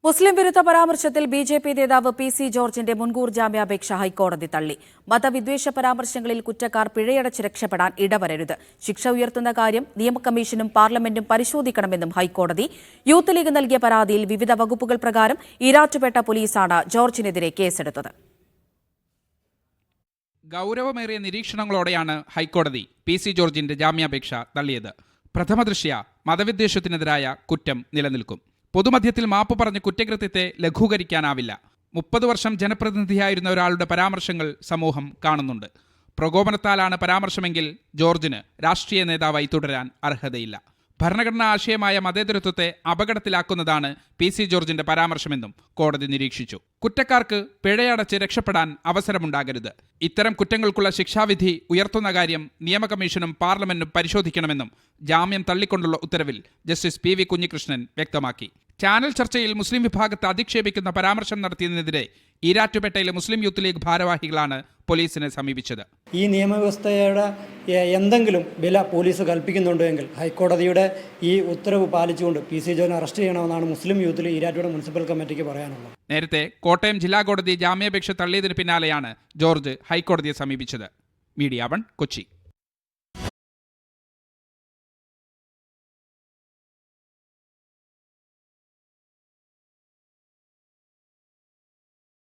മുസ്ലിം വിരുദ്ധ പരാമർശത്തിൽ ബി.ജെ.പി. നേതാവ് പി.സി. ജോർജിന്റെ മുൻകൂർ ജാമ്യാപേക്ഷ ഹൈക്കോടതി തള്ളി. മതവിദ്വേഷ പരാമർശങ്ങളിൽ കുറ്റക്കാർ പിഴയടച്ച് രക്ഷപ്പെടാൻ ഇടവരരുത്. ശിക്ഷ ഉയർത്തുന്ന കാര്യം നിയമകമ്മീഷനും പാർലമെന്റും പരിശോധിക്കണമെന്നും ഹൈക്കോടതി. യൂത്ത് ലീഗ് നൽകിയ പരാതിയിൽ വിവിധ വകുപ്പുകൾ പ്രകാരം ഈരാറ്റുപേട്ട പോലീസാണ് ജോർജിനെതിരെ കേസെടുത്തത്. ഗൌരവമേറിയ നിരീക്ഷണങ്ങളോടെയാണ് ഹൈക്കോടതി പി.സി. ജോർജിന്റെ ജാമ്യാപേക്ഷ തള്ളിയത്. പ്രഥമദൃഷ്ട്യാ മതവിദ്വേഷത്തിനെതിരായ കുറ്റം നിലനിൽക്കും. പൊതുമധ്യത്തിൽ മാപ്പ് പറഞ്ഞ് കുറ്റകൃത്യത്തെ ലഘൂകരിക്കാനാവില്ല. 30 വർഷം ജനപ്രതിനിധിയായിരുന്ന ഒരാളുടെ പരാമർശങ്ങൾ സമൂഹം കാണുന്നുണ്ട്. പ്രകോപനത്താലാണ് പരാമർശമെങ്കിൽ ജോർജിന് രാഷ്ട്രീയ നേതാവായി തുടരാൻ അർഹതയില്ല. ഭരണഘടനാ ആശയമായ മതേതരത്വത്തെ അപകടത്തിലാക്കുന്നതാണ് പി.സി. ജോർജിന്റെ പരാമർശമെന്നും കോടതി നിരീക്ഷിച്ചു. കുറ്റക്കാർക്ക് പിഴയടച്ച് രക്ഷപ്പെടാൻ അവസരമുണ്ടാകരുത്. ഇത്തരം കുറ്റങ്ങൾക്കുള്ള ശിക്ഷാവിധി ഉയർത്തുന്ന കാര്യം നിയമകമ്മീഷനും പാർലമെന്റും പരിശോധിക്കണമെന്നും ജാമ്യം തള്ളിക്കൊണ്ടുള്ള ഉത്തരവിൽ ജസ്റ്റിസ് പി.വി. കുഞ്ഞികൃഷ്ണൻ വ്യക്തമാക്കി. ചാനൽ ചർച്ചയിൽ മുസ്ലിം വിഭാഗത്തെ അധിക്ഷേപിക്കുന്ന പരാമർശം നടത്തിയതിനെതിരെ ഈരാറ്റുപേട്ടയിലെ മുസ്ലിം യൂത്ത് ലീഗ് ഭാരവാഹികളാണ് പോലീസിനെ സമീപിച്ചത്. ഈ നിയമവ്യവസ്ഥയുടെ എന്തെങ്കിലും വില പോലീസ് കൽപ്പിക്കുന്നുണ്ടെങ്കിൽ ഹൈക്കോടതിയുടെ ഈ ഉത്തരവ് പാലിച്ചുകൊണ്ട് പി.സി. ജോർജിനെ അറസ്റ്റ് ചെയ്യണമെന്നാണ് മുസ്ലിം യൂത്ത് ലീഗ് ഈരാറ്റുപേട്ട മുനിസിപ്പൽ കമ്മിറ്റിക്ക് പറയാനുള്ളത്. നേരത്തെ കോട്ടയം ജില്ലാ കോടതി ജാമ്യാപേക്ഷ തള്ളിയതിന് പിന്നാലെയാണ് ജോർജ് ഹൈക്കോടതിയെ സമീപിച്ചത്. മീഡിയ 1 കൊച്ചി.